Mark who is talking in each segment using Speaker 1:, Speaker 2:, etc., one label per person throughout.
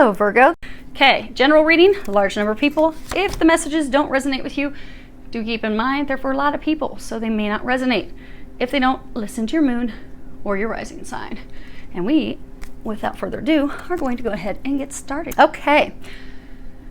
Speaker 1: Hello, Virgo. Okay, general reading, a large number of people. If the messages don't resonate with you, do keep in mind they're for a lot of people, so they may not resonate. If they don't, listen to your moon or your rising sign. And we, without further ado, are going to go ahead and get started. Okay,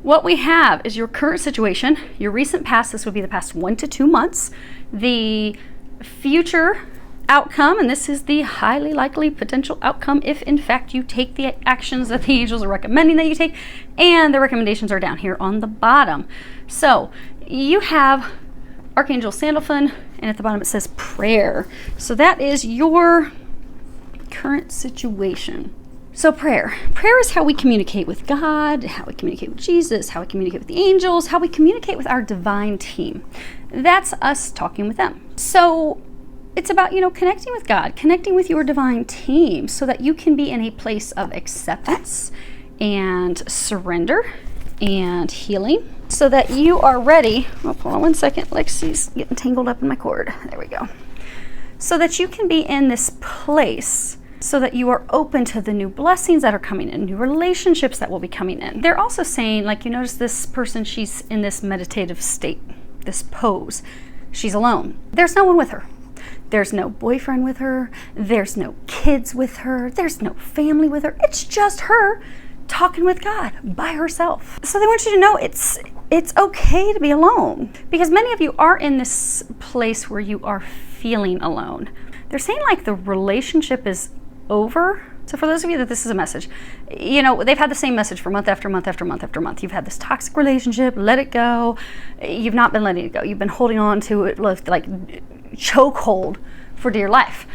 Speaker 1: what we have is your current situation, your recent past. This would be the past 1 to 2 months. The future outcome, and this is the highly likely potential outcome if in fact you take the actions that the angels are recommending that you take, and the recommendations are down here on the bottom. So you have Archangel Sandalphon, and at the bottom it says prayer. So that is your current situation. So prayer is how we communicate with God, how we communicate with Jesus, how we communicate with the angels, how we communicate with our divine team. That's us talking with them. So it's about, connecting with God, connecting with your divine team so that you can be in a place of acceptance and surrender and healing so that you are ready. Oh, hold on one second. Lexi's getting tangled up in my cord. There we go. So that you can be in this place so that you are open to the new blessings that are coming in, new relationships that will be coming in. They're also saying, you notice this person, she's in this meditative state, this pose. She's alone. There's no one with her. There's no boyfriend with her. There's no kids with her. There's no family with her. It's just her talking with God by herself. So they want you to know it's okay to be alone, because many of you are in this place where you are feeling alone. They're saying the relationship is over. So for those of you that this is a message, they've had the same message for month after month after month after month. You've had this toxic relationship, let it go. You've not been letting it go. You've been holding on to it with chokehold for dear life.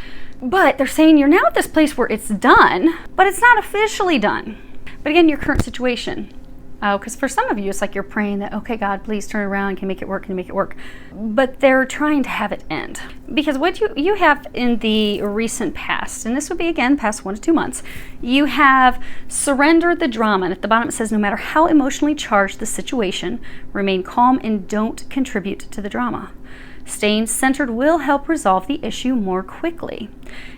Speaker 1: But they're saying you're now at this place where it's done, but it's not officially done. But again, your current situation. Because for some of you, it's you're praying that, okay, God, please turn it around, can you make it work, can you make it work? But they're trying to have it end. Because what you have in the recent past, and this would be, again, past 1 to 2 months, you have surrendered the drama. And at the bottom it says, no matter how emotionally charged the situation, remain calm and don't contribute to the drama. Staying centered will help resolve the issue more quickly.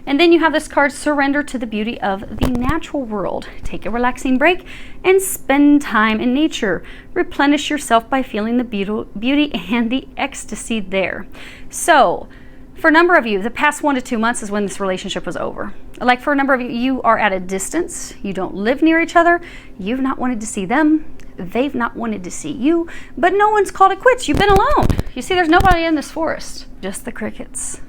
Speaker 1: And then you have this card, surrender to the beauty of the natural world. Take a relaxing break and spend time in nature. Replenish yourself by feeling the beauty and the ecstasy there. So for a number of you, the past 1 to 2 months is when this relationship was over. For a number of you, you are at a distance. You don't live near each other. You've not wanted to see them. They've not wanted to see you, but no one's called it quits. You've been alone. You see, there's nobody in this forest, just the crickets.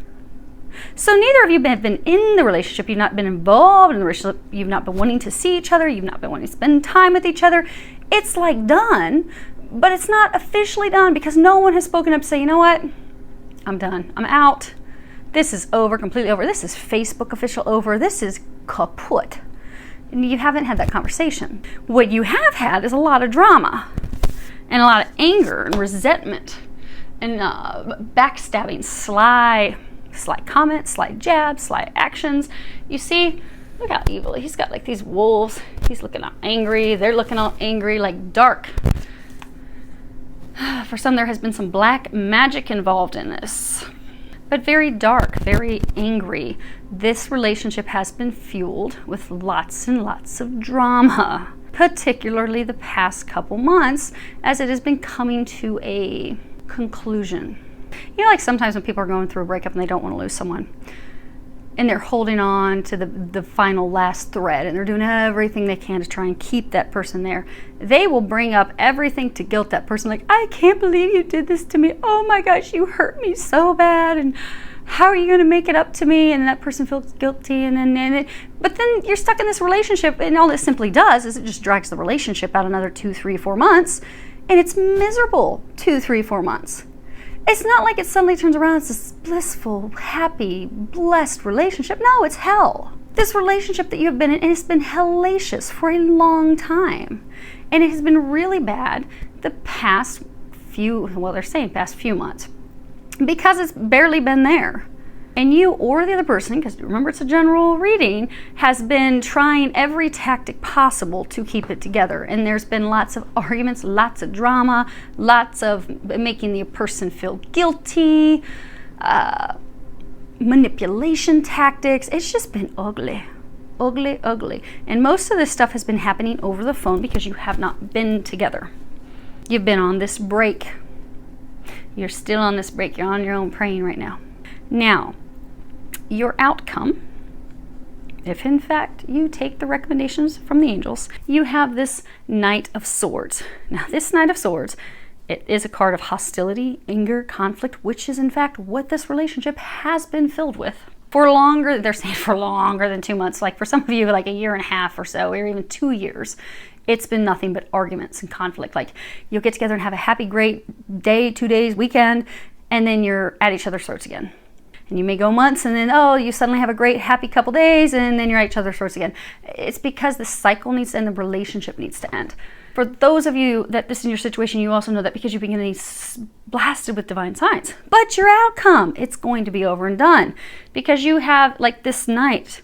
Speaker 1: So neither of you have been in the relationship. You've not been involved in the relationship. You've not been wanting to see each other. You've not been wanting to spend time with each other. It's done, but it's not officially done because no one has spoken up to say, you know what? I'm done. I'm out. This is over, completely over. This is Facebook official over. This is kaput. And you haven't had that conversation. What you have had is a lot of drama and a lot of anger and resentment and backstabbing, sly comments, sly jabs, sly actions. You see, look how evil. He's got these wolves. He's looking all angry. They're looking all angry, dark. For some, there has been some black magic involved in this. But very dark, very angry. This relationship has been fueled with lots and lots of drama, particularly the past couple months as it has been coming to a conclusion. Sometimes when people are going through a breakup and they don't want to lose someone, and they're holding on to the final last thread, and they're doing everything they can to try and keep that person there. They will bring up everything to guilt that person, I can't believe you did this to me. Oh my gosh, you hurt me so bad, and how are you going to make it up to me? And that person feels guilty, but then you're stuck in this relationship, and all it simply does is it just drags the relationship out another 2, 3, 4 months, and it's miserable 2, 3, 4 months. It's not it suddenly turns around, it's this blissful, happy, blessed relationship. No, it's hell. This relationship that you have been in, it's been hellacious for a long time. And it has been really bad the past few months, because it's barely been there. And you or the other person, because remember it's a general reading, has been trying every tactic possible to keep it together. And there's been lots of arguments, lots of drama, lots of making the person feel guilty, manipulation tactics. It's just been ugly. ugly, ugly. And most of this stuff has been happening over the phone because you have not been together. You've been on this break. You're still on this break. You're on your own praying right now. Now, your outcome, if in fact you take the recommendations from the angels, you have this Knight of Swords. Now, this Knight of Swords, it is a card of hostility, anger, conflict, which is in fact what this relationship has been filled with. For longer, they're saying for longer than 2 months, like for some of you, like a year and a half or so, or even 2 years, it's been nothing but arguments and conflict. Like you'll get together and have a happy, great day, 2 days, weekend, and then you're at each other's throats again. And you may go months and then, oh, you suddenly have a great, happy couple days and then you're at each other's throats again. It's because the cycle needs to end, the relationship needs to end. For those of you that this is your situation, you also know that because you've been getting blasted with divine signs. But your outcome, it's going to be over and done. Because you have, like this knight,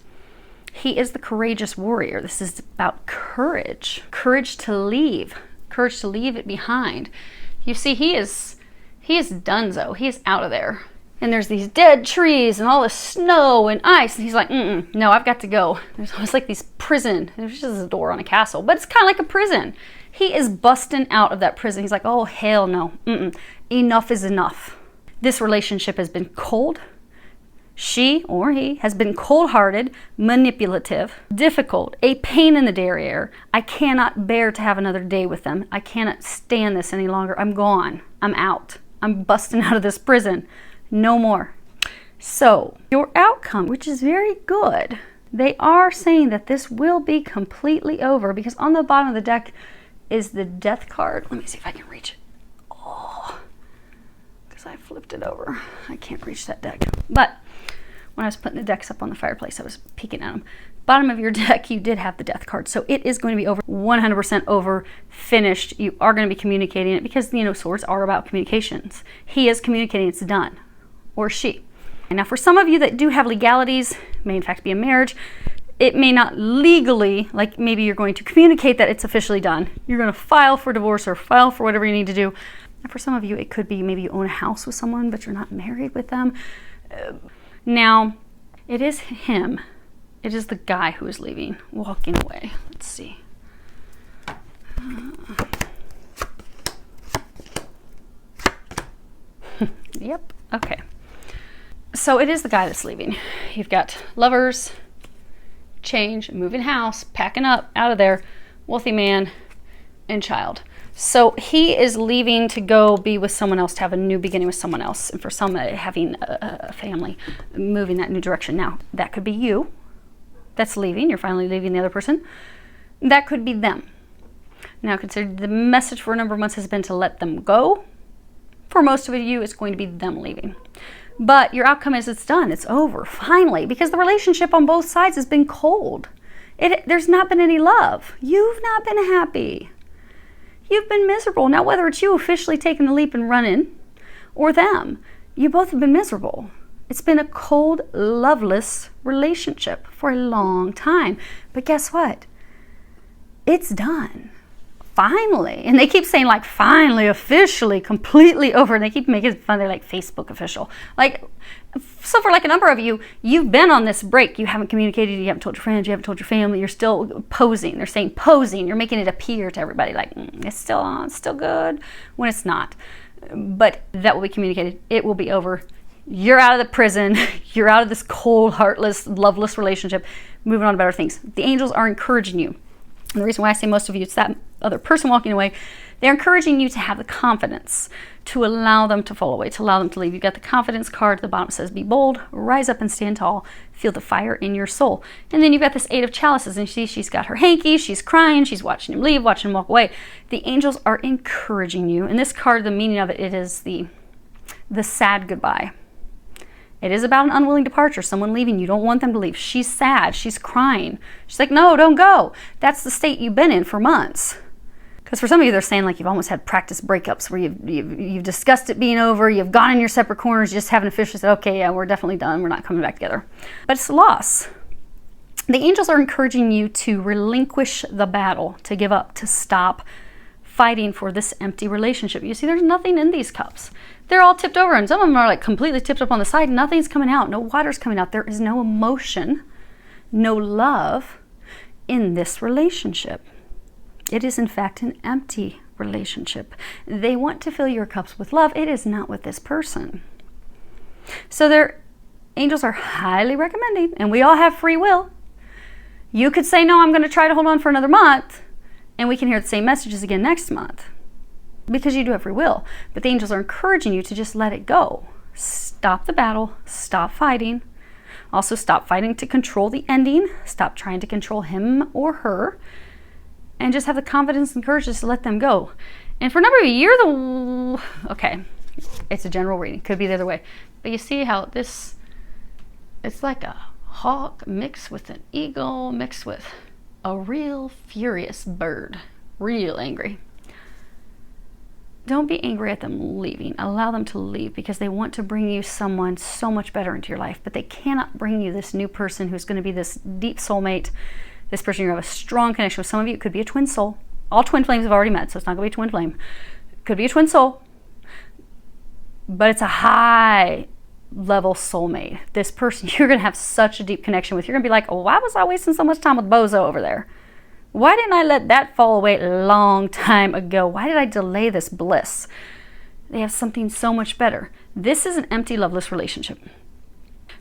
Speaker 1: he is the courageous warrior. This is about courage. Courage to leave. Courage to leave it behind. You see, he is donezo. He is out of there. And there's these dead trees and all this snow and ice. And he's like, no, I've got to go. There's almost like these prison. There's just a door on a castle, but it's kind of like a prison. He is busting out of that prison. He's like, oh, hell no. Enough is enough. This relationship has been cold. She or he has been cold-hearted, manipulative, difficult, a pain in the derriere. I cannot bear to have another day with them. I cannot stand this any longer. I'm gone. I'm out. I'm busting out of this prison. No more. So your outcome, which is very good, they are saying that this will be completely over because on the bottom of the deck is the Death card. Let me see if I can reach it. Oh, because I flipped it over. I can't reach that deck. But when I was putting the decks up on the fireplace, I was peeking at them. Bottom of your deck, you did have the Death card. So it is going to be over, 100% over, finished. You are going to be communicating it because, swords are about communications. He is communicating, it's done. Or she. And now for some of you that do have legalities, may in fact be a marriage, it may not legally, like maybe you're going to communicate that it's officially done. You're going to file for divorce or file for whatever you need to do. And for some of you, it could be maybe you own a house with someone, but you're not married with them. Now, it is him. It is the guy who is leaving, walking away. Let's see. Yep. Okay. So it is the guy that's leaving. You've got lovers, change, moving house, packing up, out of there, wealthy man, and child. So he is leaving to go be with someone else, to have a new beginning with someone else. And for some, having a family, moving that new direction. Now, that could be you that's leaving. You're finally leaving the other person. That could be them. Now, consider the message for a number of months has been to let them go. For most of you, it's going to be them leaving. But your outcome is it's done. It's over, finally, because the relationship on both sides has been cold. There's not been any love. You've not been happy. You've been miserable. Now, whether it's you officially taking the leap and running or them, you both have been miserable. It's been a cold, loveless relationship for a long time. But guess what? It's done. Finally. And they keep saying like finally, officially, completely over. And they keep making it fun. They're like Facebook official. Like, so for like a number of you, you've been on this break. You haven't communicated. You haven't told your friends. You haven't told your family. You're still posing. They're saying posing. You're making it appear to everybody like it's still on, it's still good, when it's not. But that will be communicated. It will be over. You're out of the prison. You're out of this cold, heartless, loveless relationship. Moving on to better things. The angels are encouraging you. And the reason why I say most of you, it's that other person walking away. They're encouraging you to have the confidence to allow them to fall away, to allow them to leave. You've got the confidence card at the bottom. It says, be bold, rise up and stand tall, feel the fire in your soul. And then you've got this 8 of chalices, and she's got her hanky, she's crying, she's watching him leave, watching him walk away. The angels are encouraging you. And this card, the meaning of it is the sad goodbye. It is about an unwilling departure, someone leaving. You don't want them to leave. She's sad. She's crying. She's like, no, don't go. That's the state you've been in for months. Because for some of you, they're saying like you've almost had practice breakups where you've discussed it being over. You've gone in your separate corners. You just haven't officially said, okay, yeah, we're definitely done. We're not coming back together. But it's a loss. The angels are encouraging you to relinquish the battle, to give up, to stop fighting for this empty relationship. You see, there's nothing in these cups. They're all tipped over, and some of them are like completely tipped up on the side. Nothing's coming out. No water's coming out. There is no emotion. no love in this relationship. It is in fact an empty relationship. They want to fill your cups with love. It is not with this person. So their angels are highly recommending, and we all have free will. You could say, no, I'm going to try to hold on for another month, and we can hear the same messages again next month, because you do have free will. But the angels are encouraging you to just let it go. Stop the battle. Stop fighting. Also, stop fighting to control the ending. Stop trying to control him or her. And just have the confidence and courage just to let them go. And for a number of you, okay, it's a general reading. Could be the other way. But you see how this, it's like a hawk mixed with an eagle, mixed with a real furious bird. Real angry. Don't be angry at them leaving. Allow them to leave, because they want to bring you someone so much better into your life. But they cannot bring you this new person who's going to be this deep soulmate. This person you're going to have a strong connection with. Some of you, it could be a twin soul. All twin flames have already met, so it's not going to be a twin flame. It could be a twin soul. But it's a high level soulmate. This person you're going to have such a deep connection with. You're going to be like, oh, why was I wasting so much time with Bozo over there? Why didn't I let that fall away a long time ago? Why did I delay this bliss? They have something so much better. This is an empty, loveless relationship.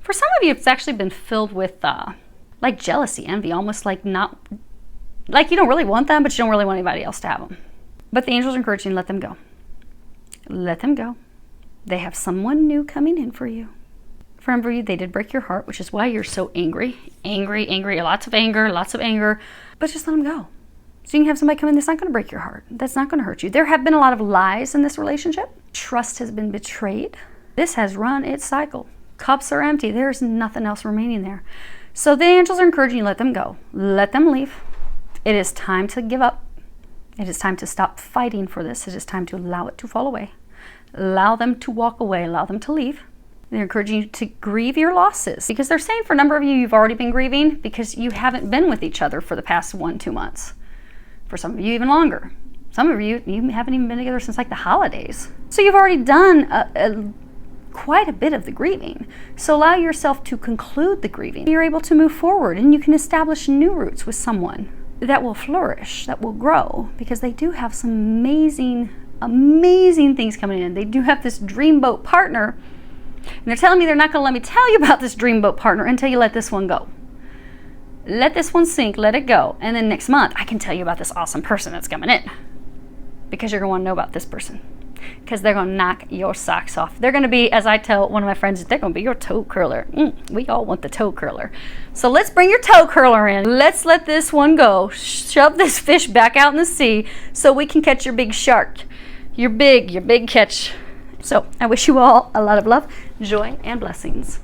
Speaker 1: For some of you, it's actually been filled with like jealousy, envy, almost like not, like you don't really want them, but you don't really want anybody else to have them. But the angels are encouraging you, let them go. Let them go. They have someone new coming in for you. For a number of you, they did break your heart, which is why you're so angry. Angry, lots of anger. But just let them go. So you can have somebody come in that's not going to break your heart. That's not going to hurt you. There have been a lot of lies in this relationship. Trust has been betrayed. This has run its cycle. Cups are empty. There's nothing else remaining there. So the angels are encouraging you, let them go. Let them leave. It is time to give up. It is time to stop fighting for this. It is time to allow it to fall away. Allow them to walk away. Allow them to leave. They're encouraging you to grieve your losses, because they're saying for a number of you, you've already been grieving because you haven't been with each other for the past 1-2 months. For some of you, even longer. Some of you, you haven't even been together since like the holidays. So you've already done quite a bit of the grieving. So allow yourself to conclude the grieving. You're able to move forward, and you can establish new roots with someone that will flourish, that will grow, because they do have some amazing things coming in. They do have this dreamboat partner. And they're telling me they're not going to let me tell you about this dreamboat partner until you let this one go. Let this one sink, let it go. And then next month, I can tell you about this awesome person that's coming in. Because you're going to want to know about this person. Because they're going to knock your socks off. They're going to be, as I tell one of my friends, they're going to be your toe curler. We all want the toe curler. So let's bring your toe curler in. Let's let this one go. Shove this fish back out in the sea so we can catch your big shark. Your big catch. So I wish you all a lot of love, joy, and blessings.